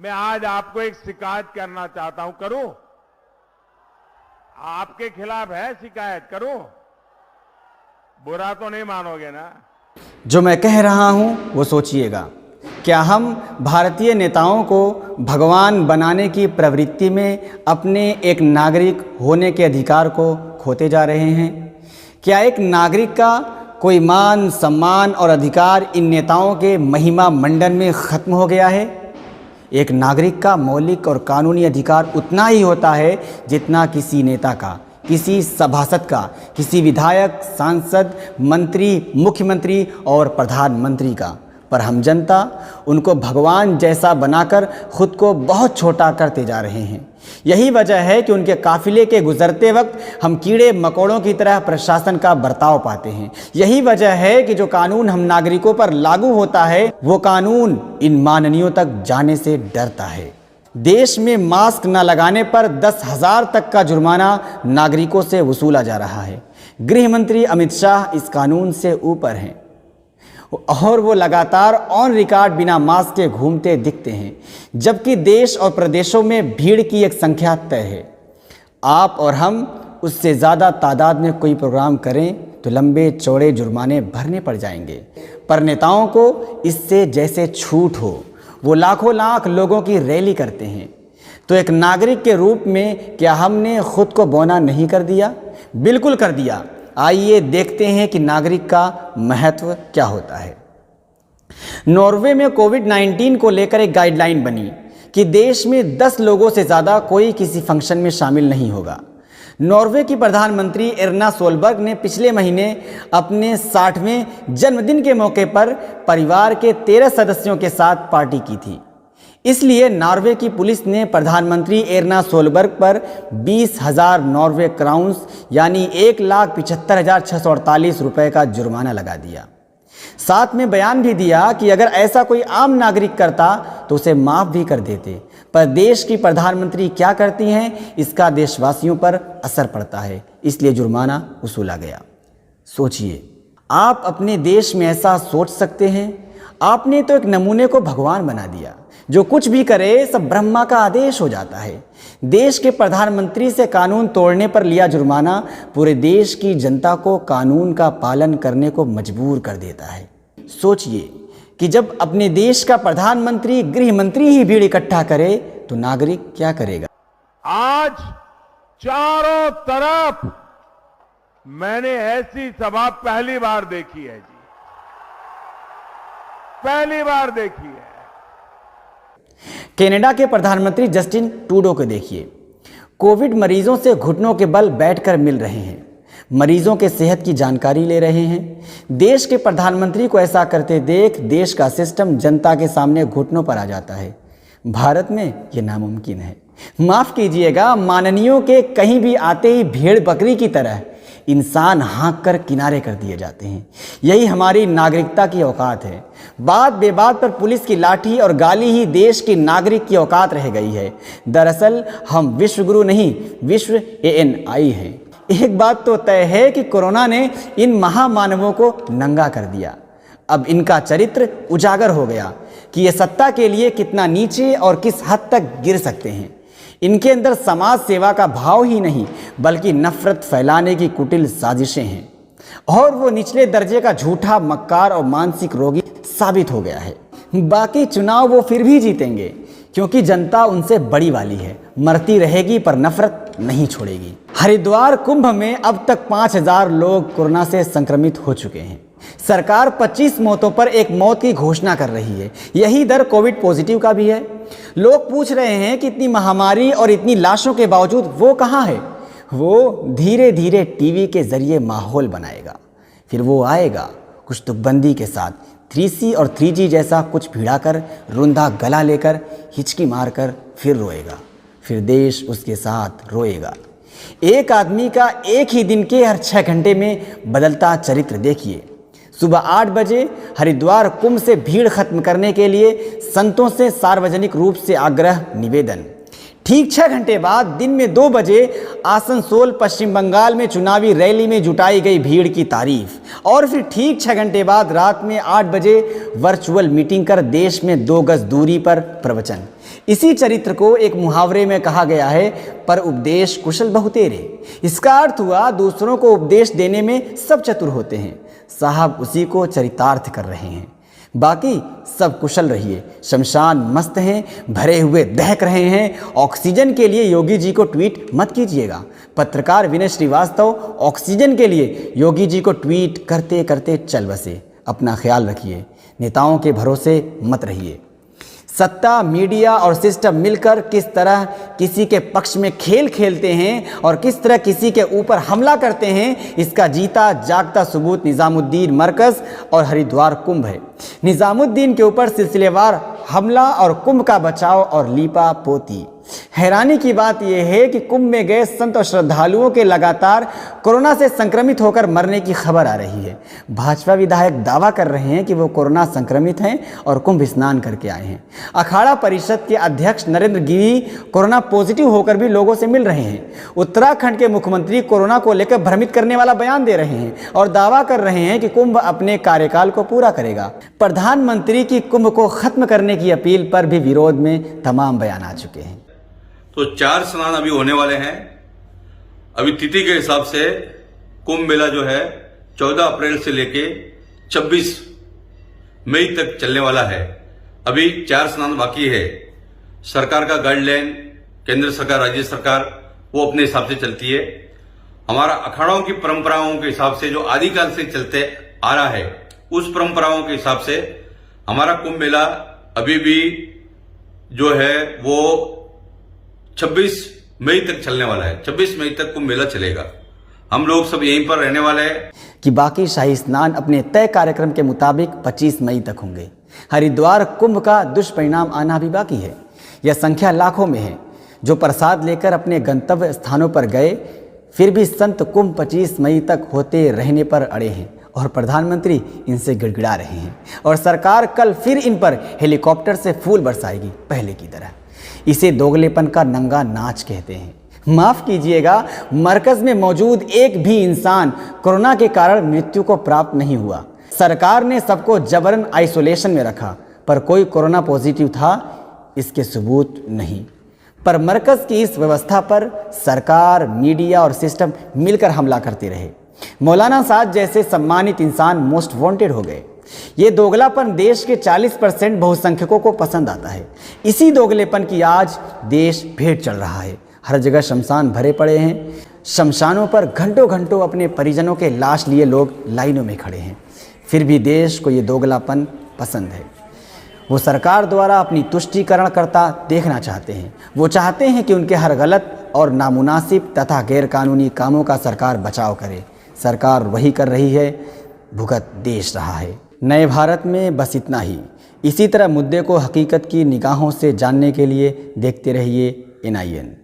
मैं आज आपको एक शिकायत करना चाहता हूं। करूं? आपके खिलाफ है शिकायत? करूं? बुरा तो नहीं मानोगे ना? जो मैं कह रहा हूं वो सोचिएगा। क्या हम भारतीय नेताओं को भगवान बनाने की प्रवृत्ति में अपने एक नागरिक होने के अधिकार को खोते जा रहे हैं? क्या एक नागरिक का कोई मान, सम्मान और अधिकार इन नेताओं के महिमा मंडन में खत्म हो गया है? एक नागरिक का मौलिक और कानूनी अधिकार उतना ही होता है जितना किसी नेता का, किसी सभासद का, किसी विधायक, सांसद, मंत्री, मुख्यमंत्री और प्रधानमंत्री का। पर हम जनता उनको भगवान जैसा बनाकर खुद को बहुत छोटा करते जा रहे हैं। यही वजह है कि उनके काफिले के गुजरते वक्त हम कीड़े मकोड़ों की तरह प्रशासन का बर्ताव पाते हैं। यही वजह है कि जो कानून हम नागरिकों पर लागू होता है वो कानून इन माननीयों तक जाने से डरता है। देश में मास्क न लगाने पर 10,000 तक का जुर्माना नागरिकों से वसूला जा रहा है। गृह मंत्री अमित शाह इस कानून से ऊपर हैं और वो लगातार ऑन रिकॉर्ड बिना मास्क के घूमते दिखते हैं, जबकि देश और प्रदेशों में भीड़ की एक संख्या तय है। आप और हम उससे ज़्यादा तादाद में कोई प्रोग्राम करें तो लंबे चौड़े जुर्माने भरने पड़ जाएंगे। पर नेताओं को इससे जैसे छूट हो। वो लाखों लाख लोगों की रैली करते हैं। तो एक नागरिक के रूप में क्या हमने खुद को बौना नहीं कर दिया? बिल्कुल कर दिया। आइए देखते हैं कि नागरिक का महत्व क्या होता है। नॉर्वे में कोविड-19 को लेकर एक गाइडलाइन बनी कि देश में 10 लोगों से ज़्यादा कोई किसी फंक्शन में शामिल नहीं होगा। नॉर्वे की प्रधानमंत्री एर्ना सोलबर्ग ने पिछले महीने अपने 60वें जन्मदिन के मौके पर परिवार के 13 सदस्यों के साथ पार्टी की थी। इसलिए नॉर्वे की पुलिस ने प्रधानमंत्री एर्ना सोलबर्ग पर 20,000 नॉर्वे क्राउन्स यानी 1,75,648 रुपये का जुर्माना लगा दिया। साथ में बयान भी दिया कि अगर ऐसा कोई आम नागरिक करता तो उसे माफ़ भी कर देते। पर देश की प्रधानमंत्री क्या करती हैं इसका देशवासियों पर असर पड़ता है, इसलिए जुर्माना वसूला गया। सोचिए, आप अपने देश में ऐसा सोच सकते हैं? आपने तो एक नमूने को भगवान बना दिया। जो कुछ भी करे सब ब्रह्मा का आदेश हो जाता है। देश के प्रधानमंत्री से कानून तोड़ने पर लिया जुर्माना पूरे देश की जनता को कानून का पालन करने को मजबूर कर देता है। सोचिए कि जब अपने देश का प्रधानमंत्री, गृह मंत्री ही भीड़ इकट्ठा करे तो नागरिक क्या करेगा? आज चारों तरफ मैंने ऐसी सभा पहली बार देखी है जी, पहली बार देखी है। कनाडा के प्रधानमंत्री जस्टिन ट्रूडो को देखिए, कोविड मरीजों से घुटनों के बल बैठकर मिल रहे हैं, मरीजों के सेहत की जानकारी ले रहे हैं। देश के प्रधानमंत्री को ऐसा करते देख देश का सिस्टम जनता के सामने घुटनों पर आ जाता है। भारत में ये नामुमकिन है। माफ़ कीजिएगा, माननीयों के कहीं भी आते ही भेड़ बकरी की तरह इंसान हाँक कर किनारे कर दिए जाते हैं। यही हमारी नागरिकता की औकात है। बात बेबात पर पुलिस की लाठी और गाली ही देश की नागरिक की औकात रह गई है। दरअसल हम विश्वगुरु नहीं, विश्व ANI हैं। एक बात तो तय है कि कोरोना ने इन महामानवों को नंगा कर दिया। अब इनका चरित्र उजागर हो गया कि ये सत्ता के लिए कितना नीचे और किस हद तक गिर सकते हैं। इनके अंदर समाज सेवा का भाव ही नहीं बल्कि नफरत फैलाने की कुटिल साजिशें हैं और वो निचले दर्जे का झूठा, मक्कार और मानसिक रोगी साबित हो गया है। बाकी चुनाव वो फिर भी जीतेंगे क्योंकि जनता उनसे बड़ी वाली है, मरती रहेगी पर नफरत नहीं छोड़ेगी। हरिद्वार कुंभ में अब तक 5,000 लोग कोरोना से संक्रमित हो चुके हैं। सरकार 25 मौतों पर एक मौत की घोषणा कर रही है। यही दर कोविड पॉजिटिव का भी है। लोग पूछ रहे हैं कि इतनी महामारी और इतनी लाशों के बावजूद वो कहाँ है? वो धीरे धीरे टीवी के जरिए माहौल बनाएगा, फिर वो आएगा कुछ तुकबंदी के साथ, 3C और 3G जैसा कुछ भिड़ाकर, रुंधा गला लेकर, हिचकी मारकर फिर रोएगा, फिर देश उसके साथ रोएगा। एक आदमी का एक ही दिन के हर 6 घंटे में बदलता चरित्र देखिए। सुबह 8 बजे हरिद्वार कुंभ से भीड़ खत्म करने के लिए संतों से सार्वजनिक रूप से आग्रह निवेदन। ठीक 6 घंटे बाद दिन में 2 बजे आसनसोल पश्चिम बंगाल में चुनावी रैली में जुटाई गई भीड़ की तारीफ और फिर ठीक 6 घंटे बाद रात में 8 बजे वर्चुअल मीटिंग कर देश में 2 गज दूरी पर प्रवचन। इसी चरित्र को एक मुहावरे में कहा गया है, पर उपदेश कुशल बहुतेरे। इसका अर्थ हुआ दूसरों को उपदेश देने में सब चतुर होते हैं, साहब उसी को चरितार्थ कर रहे हैं। बाकी सब कुशल रहिए। शमशान मस्त हैं, भरे हुए दहक रहे हैं। ऑक्सीजन के लिए योगी जी को ट्वीट मत कीजिएगा। पत्रकार विनय श्रीवास्तव ऑक्सीजन के लिए योगी जी को ट्वीट करते करते चल बसे। अपना ख्याल रखिए, नेताओं के भरोसे मत रहिए। सत्ता, मीडिया और सिस्टम मिलकर किस तरह किसी के पक्ष में खेल खेलते हैं और किस तरह किसी के ऊपर हमला करते हैं, इसका जीता जागता सबूत निज़ामुद्दीन मरकज़ और हरिद्वार कुंभ है। निज़ामुद्दीन के ऊपर सिलसिलेवार हमला और कुंभ का बचाव और लीपा पोती। हैरानी की बात यह है कि कुंभ में गए संत और श्रद्धालुओं के लगातार कोरोना से संक्रमित होकर मरने की खबर आ रही है। भाजपा विधायक दावा कर रहे हैं कि वो कोरोना संक्रमित हैं और कुंभ स्नान करके आए हैं। अखाड़ा परिषद के अध्यक्ष नरेंद्र गिरी कोरोना पॉजिटिव होकर भी लोगों से मिल रहे हैं। उत्तराखंड के मुख्यमंत्री कोरोना को लेकर भ्रमित करने वाला बयान दे रहे हैं और दावा कर रहे हैं कि कुंभ अपने कार्यकाल को पूरा करेगा। प्रधानमंत्री की कुंभ को खत्म करने की अपील पर भी विरोध में तमाम बयान आ चुके हैं। तो 4 स्नान अभी होने वाले हैं। अभी तिथि के हिसाब से कुंभ मेला जो है 14 अप्रैल से लेके 26 मई तक चलने वाला है। अभी 4 स्नान बाकी है। सरकार का गाइडलाइन, केंद्र सरकार, राज्य सरकार, वो अपने हिसाब से चलती है। हमारा अखाड़ों की परंपराओं के हिसाब से जो आदिकाल से चलते आ रहा है, उस परंपराओं के हिसाब से हमारा कुंभ मेला अभी भी जो है वो 26 मई तक चलने वाला है। 26 मई तक कुंभ मेला चलेगा। हम लोग सब यहीं पर रहने वाले हैं कि बाकी शाही स्नान अपने तय कार्यक्रम के मुताबिक 25 मई तक होंगे। हरिद्वार कुंभ का दुष्परिणाम आना भी बाकी है। यह संख्या लाखों में है जो प्रसाद लेकर अपने गंतव्य स्थानों पर गए, फिर भी संत कुंभ 25 मई तक होते रहने पर अड़े हैं और प्रधानमंत्री इनसे गिड़गिड़ा रहे हैं और सरकार कल फिर इन पर हेलीकॉप्टर से फूल बरसाएगी पहले की तरह। इसे दोगलेपन का नंगा नाच कहते हैं। माफ कीजिएगा, मरकज में मौजूद एक भी इंसान कोरोना के कारण मृत्यु को प्राप्त नहीं हुआ। सरकार ने सबको जबरन आइसोलेशन में रखा, पर कोई कोरोना पॉजिटिव था इसके सबूत नहीं। पर मरकज की इस व्यवस्था पर सरकार, मीडिया और सिस्टम मिलकर हमला करते रहे। मौलाना साद जैसे सम्मानित इंसान मोस्ट वांटेड हो गए। ये दोगलापन देश के 40% बहुसंख्यकों को पसंद आता है। इसी दोगलेपन की आज देश भेंट चल रहा है। हर जगह शमशान भरे पड़े हैं। शमशानों पर घंटों घंटों अपने परिजनों के लाश लिए लोग लाइनों में खड़े हैं। फिर भी देश को ये दोगलापन पसंद है। वो सरकार द्वारा अपनी तुष्टीकरण करता देखना चाहते हैं। वो चाहते हैं कि उनके हर गलत और नामुनासिब तथा गैरकानूनी कामों का सरकार बचाव करे। सरकार वही कर रही है, भुगत देश रहा है। नए भारत में बस इतना ही। इसी तरह मुद्दे को हकीकत की निगाहों से जानने के लिए देखते रहिए NIN।